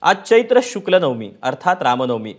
आज चैत्र शुक्ल नवमी अर्थात रामनवमी।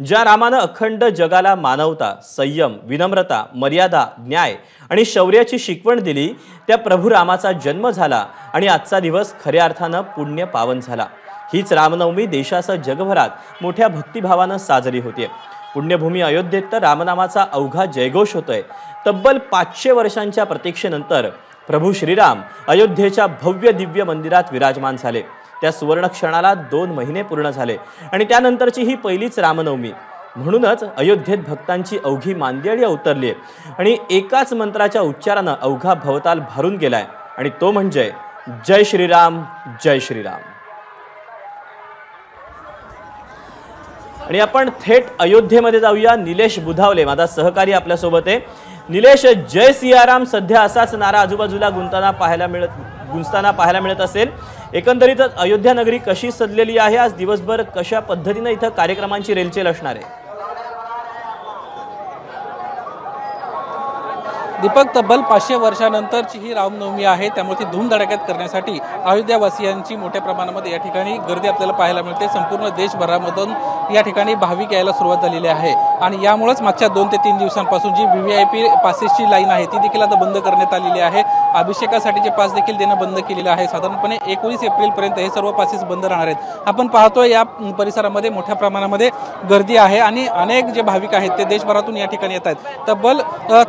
ज्या रामानं अखंड जगाला मानवता, संयम, विनम्रता, मर्यादा, न्याय आणि शौर्याची शिकवण दिली, त्या प्रभू रामाचा जन्म झाला आणि आजचा दिवस खऱ्या अर्थानं पुण्य पावन झाला। हीच रामनवमी देशासह जगभरात मोठ्या भक्तिभावानं साजरी होते। पुण्यभूमी अयोध्येत तर रामनामाचा अवघा जयघोष होतोय। तब्बल 500 वर्षांच्या प्रतीक्षेनंतर प्रभू श्रीराम अयोध्येच्या भव्य दिव्य मंदिरात विराजमान झाले। त्या सुवर्ण क्षणाला 2 महिने पूर्ण झाले आणि त्यानंतरची ही पहिलीच रामनवमी। म्हणूनच अयोध्येत भक्तांची अवघी मांदियाळी अवतरली आणि एकाच मंत्राच्या उच्चारानं अवघा भवताल भरून गेलाय आणि तो म्हणजे जय श्रीराम, जय श्रीराम। आणि आपण थेट अयोध्येमध्ये जाऊया। निलेश बुधावले माझा सहकारी आपल्या सोबत आहे। निलेश, जय सियाराम सध्या असाच नारा आजूबाजूला गुंजताना पाहायला मिळत असेल। एकंदरीतच अयोध्या नगरी कशी सजलेली आहे, आज दिवसभर कशा पद्धतीने इथं कार्यक्रमांची रेलचेल असणार आहे? दीपक, तब्बल 500 वर्षानंतरची ही रामनवमी आहे, त्यामुळे ती धूमधडाक्यात करण्यासाठी अयोध्यावासियांची मोठ्या प्रमाणामध्ये या ठिकाणी गर्दी आपल्याला पाहायला मिळते। संपूर्ण देशभरामधून या ठिकाणी भाविक यायला सुरुवात झालेली आहे आणि यामुळेच मागच्या 2 ते 3 दिवसांपासून जी VVIP पासेसची लाईन आहे ती देखील आता बंद करण्यात आलेली आहे। अभिषेकासाठीचे पास देखील देणं बंद केलेलं आहे। साधारणपणे 19 एप्रिलपर्यंत हे सर्व पासेस बंद राहणार आहेत। आपण पाहतोय या परिसरामध्ये मोठ्या प्रमाणामध्ये गर्दी आहे आणि अनेक जे भाविक आहेत ते देशभरातून या ठिकाणी येत आहेत। तब्बल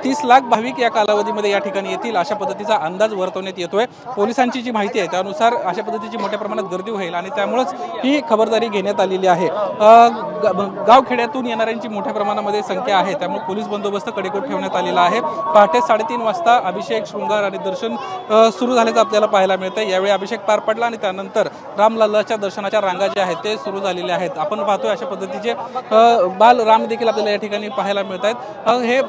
30 लाख भाविक या कालावधीमध्ये या ठिकाणी येतील अशा पद्धतीचा अंदाज वर्तवण्यात येतोय। पोलिसांची जी माहिती आहे त्यानुसार अशा पद्धतीची मोठ्या प्रमाणात गर्दी होईल आणि त्यामुळेच ही खबरदारी घेण्यात आलेली आहे। गावखेड्यातून येणाऱ्यांची मोठ्या प्रमाणामध्ये संख्या आहे, त्यामुळे पोलीस बंदोबस्त कडेकोट ठेवण्यात आलेला आहे। पहाटे 3:30 वाजता अभिषेक, शृंगार आणि दर्शन सुरू झाल्याचं आपल्याला पाहायला मिळतंय। यावेळी अभिषेक पार पडला आणि त्यानंतर रामलल्लाच्या दर्शनाच्या रांगा ज्या आहेत ते सुरू झालेले आहेत। आपण पाहतोय अशा पद्धतीचे बाल राम देखील आपल्याला या ठिकाणी पाहायला मिळत आहेत। हे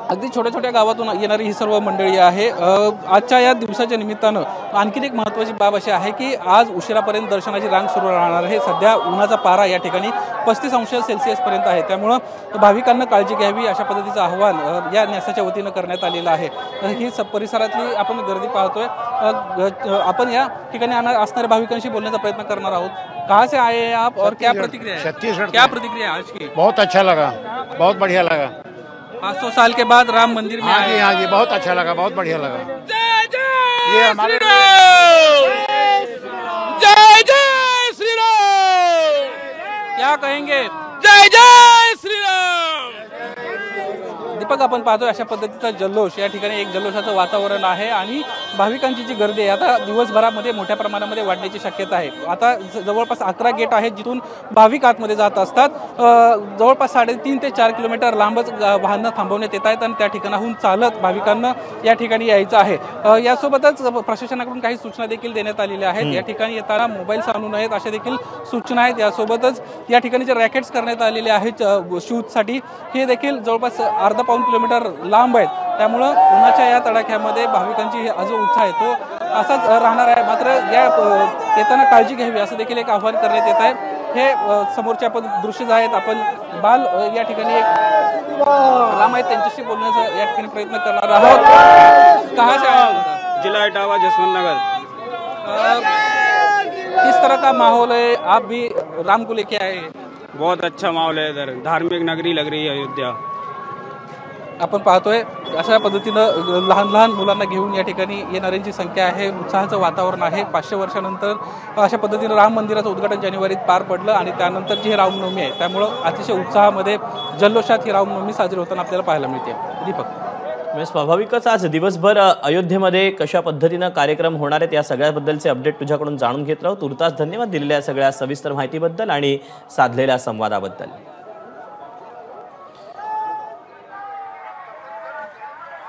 अगदी छोट्या छोट्या गावातून येणारी ही सर्व मंडळी आहे। आजच्या या दिवसाच्या निमित्तानं आणखीन एक महत्त्वाची बाब अशी आहे की आज उशिरापर्यंत दर्शनाची रांग सुरू राहणार आहे। सध्या उन्हाचा पारा या ठिकाणी 35 अंश सेल्सिअस पर्यंत आहे, त्यामुळं भाविकांना काळजी घ्यावी अशा पद्धतीचं आवाहन या न्यासाच्या वतीनं करण्यात आलेलं आहे। ही परिसरातली आपण गर्दी पाहतोय। आपण या ठिकाणी असणाऱ्या भाविकांशी बोलण्याचा प्रयत्न करणार आहोत। कहाँ से आए हैं आप और क्या प्रतिक्रिया है? छत्तीसगढ़। क्या प्रतिक्रिया आज की? बहुत अच्छा लगा, बहुत बढ़िया लगा। 500 साल के बाद राम मंदिर में आए। हाँ जी, बहुत अच्छा लगा, बहुत बढ़िया लगा। ये हमारे जय जय श्री राम। क्या कहेंगे? जय जय श्री राम। दीपक, आपण पाहतोय अशा पद्धतीचा जल्लोष या ठिकाणी एक जल्लोषाचं वातावरण आहे आणि भाविकांची जी गर्दी आहे आता दिवसभरामध्ये मोठ्या प्रमाणामध्ये वाढण्याची शक्यता आहे। आता जवळपास 11 गेट आहेत जिथून भाविक आतमध्ये जात असतात। जवळपास 3.5 ते 4 किलोमीटर लांबच वाहनं थांबवण्यात येत आहेत आणि त्या ठिकाणाहून चालत भाविकांना या ठिकाणी यायचं आहे। यासोबतच प्रशासनाकडून काही सूचना देखील देण्यात आलेल्या आहेत। या ठिकाणी येताना मोबाईल्स आणू नयेत अशा देखील सूचना आहेत। यासोबतच या ठिकाणी जे रॅकेट्स करण्यात आलेले आहेत शूजसाठी हे देखील जवळपास अर्धा पाऊण किलोमीटर लांब आहेत, त्यामुळं उन्हाच्या या तडाख्यामध्ये भाविकांची जो उत्साह आहे तो असाच राहणार आहे। मात्र या येताना काळजी घ्यावी असं देखील एक आवाहन करण्यात येत आहे। हे समोरचे आपण दृश्य जे आहेत आपण बाल या ठिकाणी एक राम आहेत त्यांच्याशी बोलण्याचा या ठिकाणी प्रयत्न करणार आहोत। कहाँ से आए? जिला इटावा, जसवंत नगर। किस तरह का माहौल है? आप भी राम को लेके आए? बहुत अच्छा माहौल है इधर, धार्मिक नगरी लग रही है अयोध्या। आपण पाहतोय अशा पद्धतीनं लहान लहान मुलांना घेऊन या ठिकाणी येणाऱ्यांची संख्या आहे। उत्साहाचं वातावरण आहे। 500 वर्षानंतर अशा पद्धतीनं राम मंदिराचं उद्घाटन जानेवारीत पार पडलं आणि त्यानंतरची ही रामनवमी आहे, त्यामुळं अतिशय उत्साहामध्ये जल्लोषात ही रामनवमी साजरी होताना आपल्याला पाहायला मिळते। दीपक, स्वाभाविकच आज दिवसभर अयोध्येमध्ये कशा पद्धतीनं कार्यक्रम होणार आहेत या सगळ्याबद्दलचे अपडेट तुझ्याकडून जाणून घेत राहू। तुर्तास धन्यवाद दिलेल्या सगळ्या सविस्तर माहितीबद्दल आणि साधलेल्या संवादाबद्दल।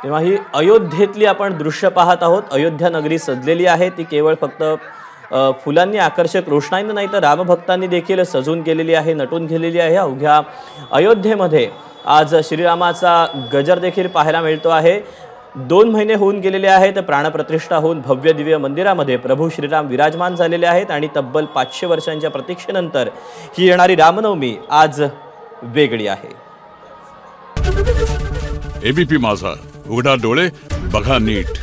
तेव्हा ही अयोध्येतली आपण दृश्य पाहत आहोत। अयोध्या नगरी सजलेली आहे, ती केवळ फक्त फुलांनी आकर्षक रोषणाईने नाही तर रामभक्तांनी देखील सजून गेलेली आहे, नटून गेलेली आहे। अवघ्या अयोध्येमध्ये आज श्रीरामाचा गजर देखील पाहायला मिळतो आहे। 2 महिने होऊन गेलेले आहेत प्राणप्रतिष्ठा होऊन भव्य दिव्य मंदिरामध्ये प्रभू श्रीराम विराजमान झालेले आहेत आणि तब्बल 500 वर्षांच्या प्रतीक्षेनंतर ही येणारी रामनवमी आज वेगळी आहे। एबीपी माझा, उघडा डोळे बघा नीट।